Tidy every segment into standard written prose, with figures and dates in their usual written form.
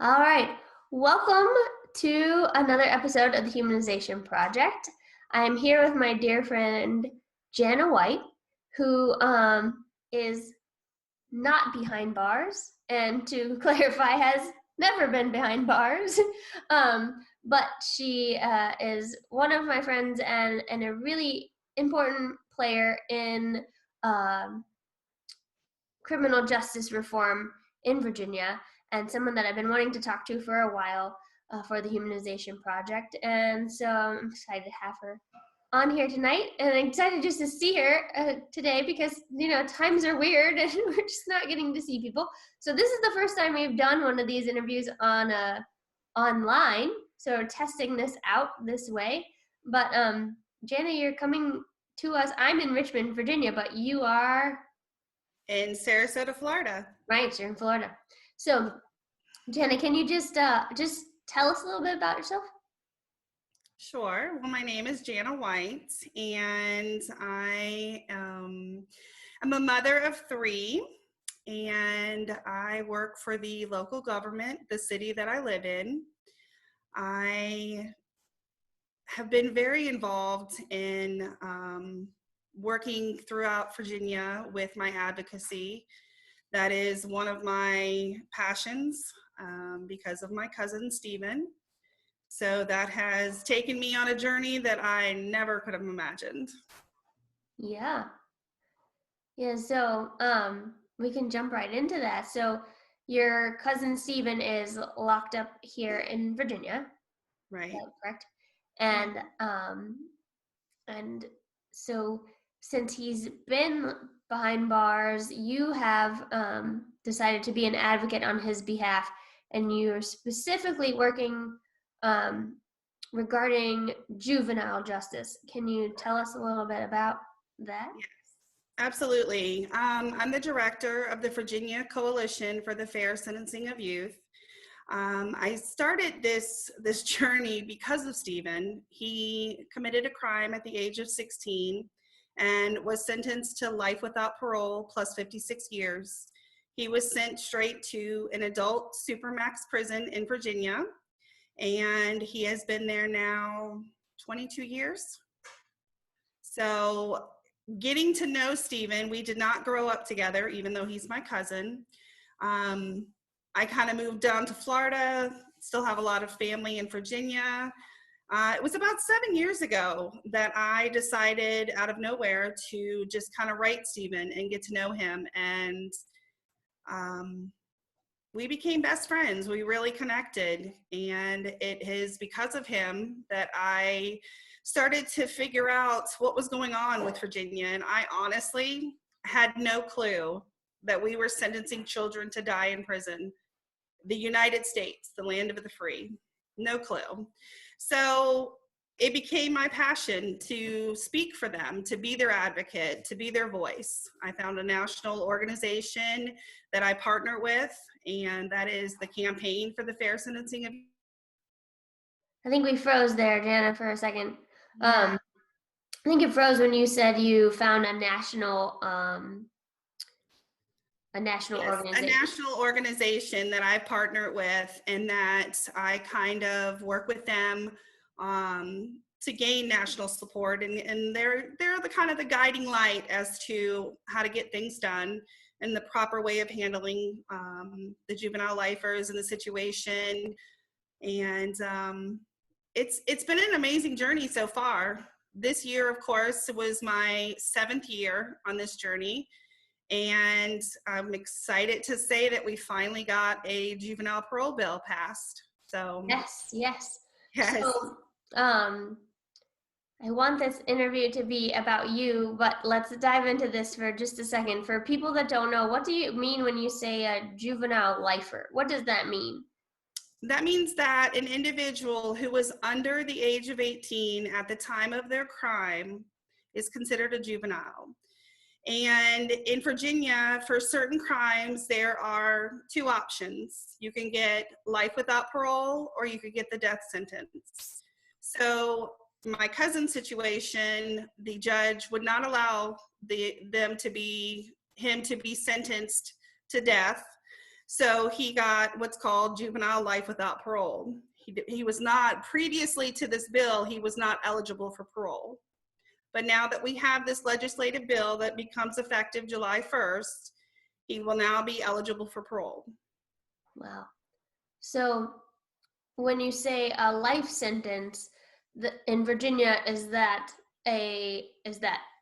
All right. Welcome to another episode of the Humanization Project. I am here with my dear friend Jana White, who is not behind bars, and to clarify, has never been behind bars. But she is one of my friends and a really important player in criminal justice reform in Virginia, and someone that I've been wanting to talk to for a while for the Humanization Project. And so I'm excited to have her on here tonight, and I'm excited just to see her today because, times are weird and we're just not getting to see people. So this is the first time we've done one of these interviews on online, so we're testing this out this way. But Jana, you're coming to us. I'm in Richmond, Virginia, but you are in Sarasota, Florida. Right, you're in Florida. So, Jana, can you just tell us a little bit about yourself? Sure. Well, my name is Jana White, and I am a mother of three, and I work for the local government, the city that I live in. I have been very involved in working throughout Virginia with my advocacy. That is one of my passions because of my cousin, Stephen. So that has taken me on a journey that I never could have imagined. Yeah. So we can jump right into that. So your cousin Stephen is locked up here in Virginia. Right. Correct. And so since he's been behind bars, you have decided to be an advocate on his behalf, and you're specifically working regarding juvenile justice. Can you tell us a little bit about that? Yes, absolutely. I'm the director of the Virginia Coalition for the Fair Sentencing of Youth. I started this journey because of Stephen. He committed a crime at the age of 16 and was sentenced to life without parole plus 56 years. He was sent straight to an adult supermax prison in Virginia, and he has been there now 22 years. So getting to know Stephen, we did not grow up together, even though he's my cousin. I kind of moved down to Florida, still have a lot of family in Virginia. It was about 7 years ago that I decided out of nowhere to just kind of write Stephen and get to know him. And we became best friends. We really connected. And it is because of him that I started to figure out what was going on with Virginia. And I honestly had no clue that we were sentencing children to die in prison. The United States, the land of the free, no clue. So it became my passion to speak for them, to be their advocate, to be their voice. I found a national organization that I partner with, and that is the Campaign for the Fair Sentencing of. I think we froze there, Jana, for a second. I think it froze when you said you found a national organization. A national organization that I partner with, and that I kind of work with them to gain national support, and they're the kind of the guiding light as to how to get things done and the proper way of handling the juvenile lifers in the situation. And it's been an amazing journey so far. This year, of course, was my 7th year on this journey. And I'm excited to say that we finally got a juvenile parole bill passed. So yes. So I want this interview to be about you, but let's dive into this for just a second. For people that don't know, what do you mean when you say a juvenile lifer? What does that mean? That means that an individual who was under the age of 18 at the time of their crime is considered a juvenile. And in Virginia, for certain crimes, there are 2 options. You can get life without parole, or you could get the death sentence. So my cousin's situation, the judge would not allow him to be sentenced to death. So he got what's called juvenile life without parole. He was not, previously to this bill, he was not eligible for parole. But now that we have this legislative bill that becomes effective July 1st, he will now be eligible for parole. Wow. So when you say a life sentence in Virginia, is that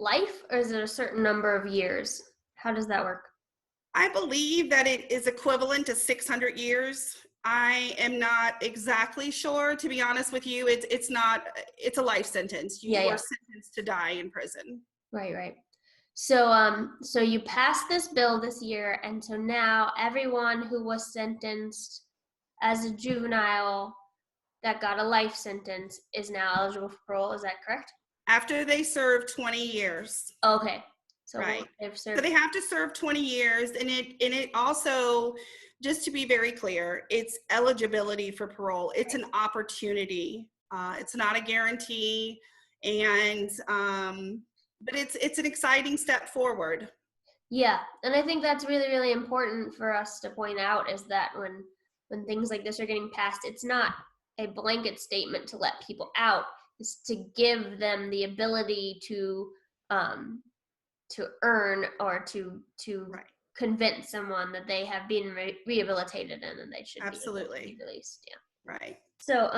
life, or is it a certain number of years? How does that work? I believe that it is equivalent to 600 years. I am not exactly sure, to be honest with you. It's a life sentence. You Yeah. are sentenced to die in prison. Right. So you passed this bill this year, and so now everyone who was sentenced as a juvenile that got a life sentence is now eligible for parole. Is that correct? After they serve 20 years. Okay. So right. They've served. So they have to serve 20 years, and it also, just to be very clear, it's eligibility for parole. It's an opportunity. It's not a guarantee, and but it's an exciting step forward. Yeah, and I think that's really, really important for us to point out, is that when things like this are getting passed, it's not a blanket statement to let people out. It's to give them the ability to earn, or to right. convince someone that they have been rehabilitated and that they should absolutely be released. Yeah. Right. So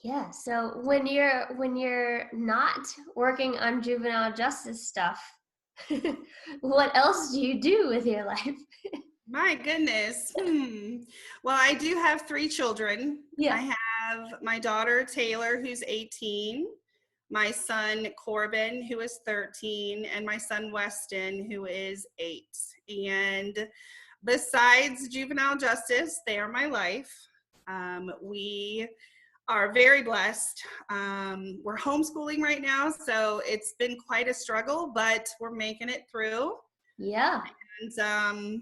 yeah. So when you're not working on juvenile justice stuff, what else do you do with your life? My goodness. Well, I do have 3 children. Yeah. I have my daughter Taylor, who's 18, my son Corbin, who is 13, and my son Weston, who is 8. And besides juvenile justice, they are my life. We are very blessed. We're homeschooling right now, so it's been quite a struggle, but we're making it through. Yeah. And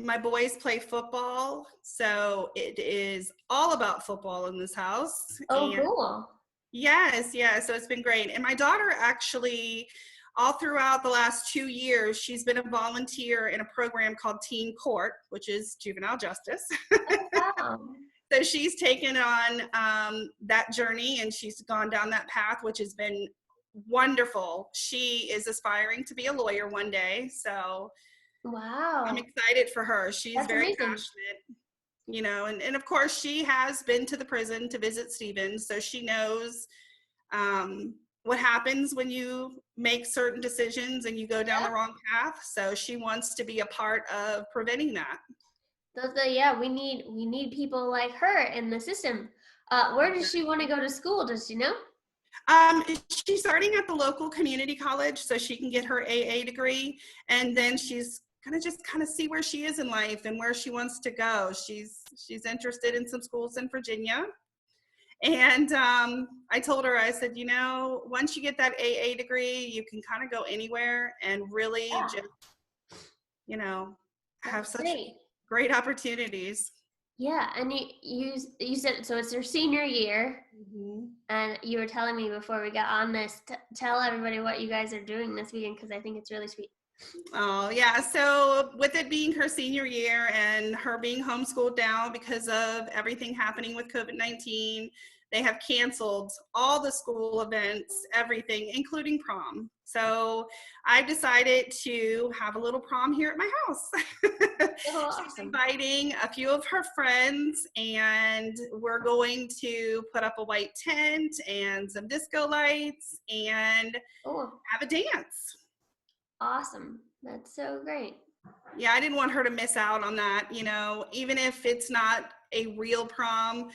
my boys play football, so it is all about football in this house. Oh, cool. Yes, so it's been great. And my daughter actually, all throughout the last 2 years, she's been a volunteer in a program called Teen Court, which is juvenile justice. Oh, wow. So she's taken on that journey, and she's gone down that path, which has been wonderful. She is aspiring to be a lawyer one day, so wow, I'm excited for her. She's that's very amazing. passionate, and of course she has been to the prison to visit Stephen, so she knows what happens when you make certain decisions and you go down the wrong path. So she wants to be a part of preventing that. Yeah, we need people like her in the system. Where does she want to go to school? Does she know? She's starting at the local community college so she can get her AA degree, and then she's gonna just kind of see where she is in life and where she wants to go. She's interested in some schools in Virginia, and I told her, I said, once you get that AA degree, you can kind of go anywhere and really just have such great opportunities. Yeah, and you said, so it's her senior year, and you were telling me before we got on this, tell everybody what you guys are doing this weekend, because I think it's really sweet. Oh, yeah. So with it being her senior year and her being homeschooled now because of everything happening with COVID-19, they have canceled all the school events, everything, including prom. So I've decided to have a little prom here at my house. Oh, awesome. She's inviting a few of her friends, and we're going to put up a white tent and some disco lights and have a dance. Awesome. That's so great. Yeah, I didn't want her to miss out on that. Even if it's not a real prom,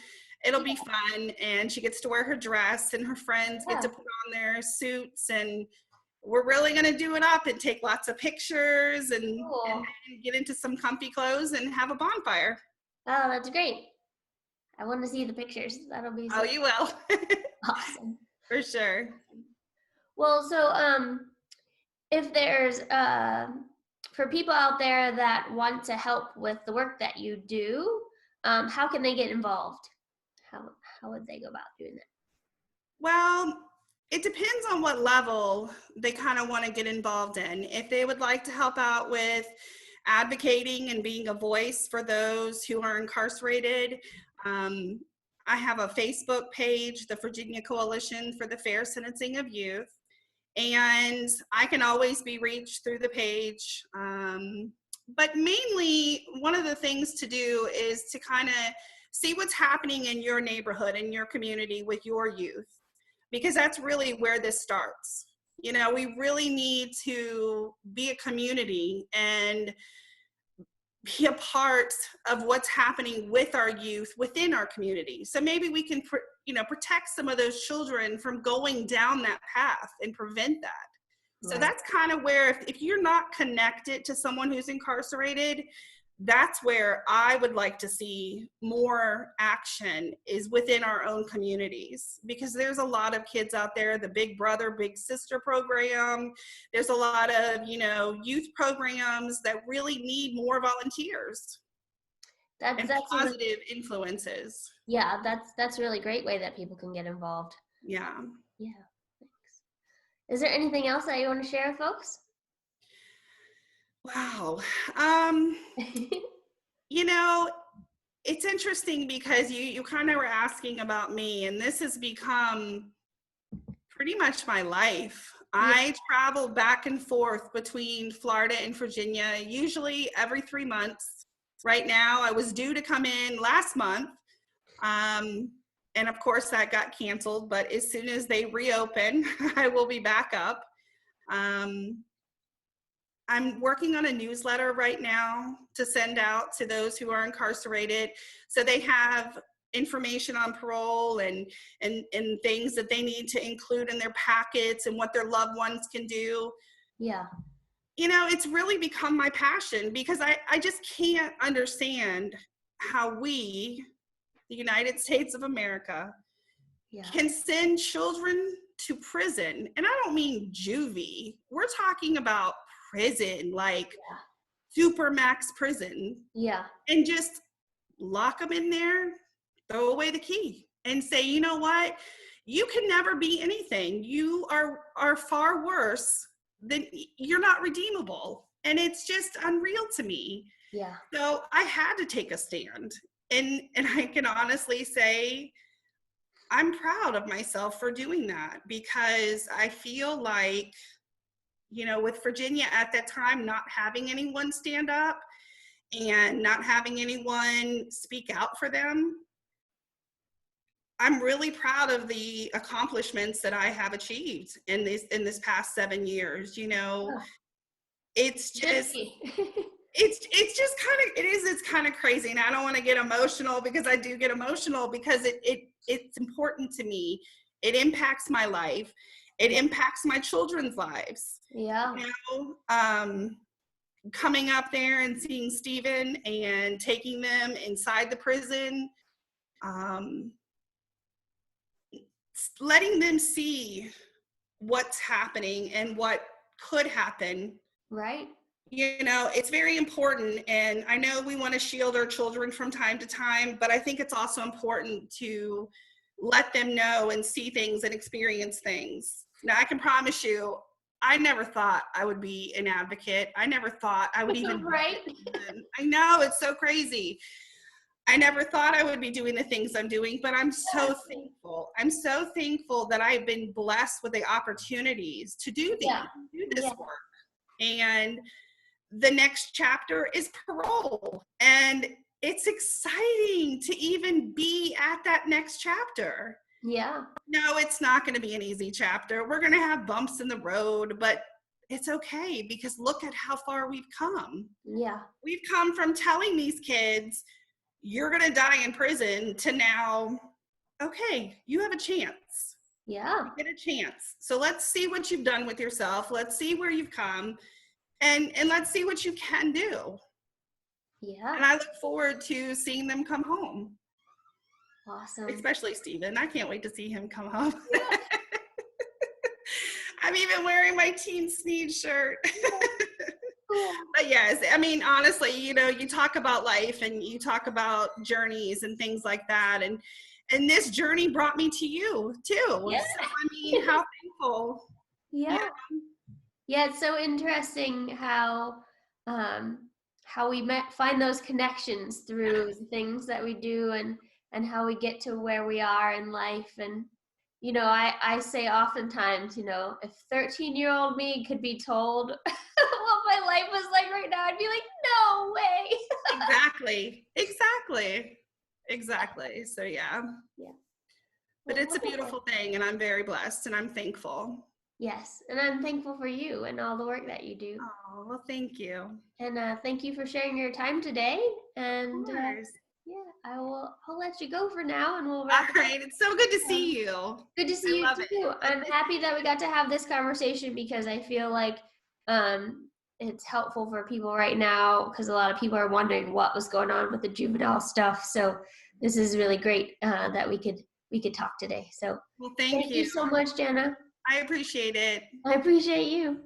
it'll be fun, and she gets to wear her dress, and her friends get to put on their suits, and we're really going to do it up and take lots of pictures and get into some comfy clothes and have a bonfire. Oh, that's great. I want to see the pictures. That'll be so you will. awesome. For sure. Well, so if there's for people out there that want to help with the work that you do, how can they get involved? How would they go about doing that? Well, it depends on what level they kind of want to get involved in. If they would like to help out with advocating and being a voice for those who are incarcerated. I have a Facebook page, the Virginia Coalition for the Fair Sentencing of Youth, and I can always be reached through the page. But mainly, one of the things to do is to kind of see what's happening in your neighborhood, in your community with your youth, because that's really where this starts. You know, we really need to be a community and be a part of what's happening with our youth within our community. So maybe we can, protect some of those children from going down that path and prevent that. So that's kind of where, if you're not connected to someone who's incarcerated, that's where I would like to see more action, is within our own communities, because there's a lot of kids out there, the Big Brother, Big Sister program. There's a lot of, youth programs that really need more volunteers and positive influences. Yeah, that's a really great way that people can get involved. Yeah. Yeah. Is there anything else that you want to share with folks? Wow. It's interesting because you kind of were asking about me, and this has become pretty much my life. Yeah. I travel back and forth between Florida and Virginia, usually every 3 months. Right now, I was due to come in last month. And of course that got canceled, but as soon as they reopen, I will be back up. I'm working on a newsletter right now to send out to those who are incarcerated, so they have information on parole and things that they need to include in their packets and what their loved ones can do. Yeah. It's really become my passion, because I just can't understand how we, the United States of America, can send children to prison. And I don't mean juvie. We're talking about prison, like super max prison. Yeah. And just lock them in there, throw away the key, and say, you know what? You can never be anything. You are far worse than, you're not redeemable. And it's just unreal to me. Yeah. So I had to take a stand. And I can honestly say, I'm proud of myself for doing that, because I feel like, with Virginia at that time not having anyone stand up and not having anyone speak out for them, I'm really proud of the accomplishments that I have achieved in this past 7 years. It's just it's just it's kind of crazy, and I don't want to get emotional, because I do get emotional, because it's important to me. It impacts my life. It impacts my children's lives. Yeah. Coming up there and seeing Stephen and taking them inside the prison, letting them see what's happening and what could happen. Right. It's very important, and I know we want to shield our children from time to time, but I think it's also important to let them know and see things and experience things. Now, I can promise you, I never thought I would be an advocate. I never thought I would even. Right. I know, it's so crazy. I never thought I would be doing the things I'm doing, but I'm so thankful. I'm so thankful that I've been blessed with the opportunities to do this work. And the next chapter is parole. And it's exciting to even be at that next chapter. Yeah. No, it's not going to be an easy chapter. We're going to have bumps in the road, but it's okay, because look at how far we've come. Yeah. We've come from telling these kids, you're going to die in prison, to now, okay, you have a chance. Yeah. You get a chance. So let's see what you've done with yourself. Let's see where you've come, and let's see what you can do. Yeah. And I look forward to seeing them come home. Awesome. Especially Stephen. I can't wait to see him come home. Yeah. I'm even wearing my Teen Sneed shirt. But yes, I mean, honestly, you talk about life and you talk about journeys and things like that. And this journey brought me to you too. Yeah. So, I mean, how thankful. Yeah. Yeah, it's so interesting how how we find those connections through the things that we do, and how we get to where we are in life. And I say oftentimes, if 13-year-old me could be told what my life was like right now, I'd be like, no way. Exactly. So yeah. Yeah. But Well, it's a wonderful. beautiful thing, and I'm very blessed, and I'm thankful. Yes, and I'm thankful for you and all the work that you do. Oh, well, thank you. And thank you for sharing your time today. Of And course. yeah, I'll let you go for now, and we'll All wrap it right. It's so good to up. see you. Good to see I you love too. it. I'm happy that we got to have this conversation, because I feel like it's helpful for people right now, because a lot of people are wondering what was going on with the juvenile stuff. So this is really great that we could talk today. So Well, thank thank you you. so much, Jana. I appreciate it. I appreciate you.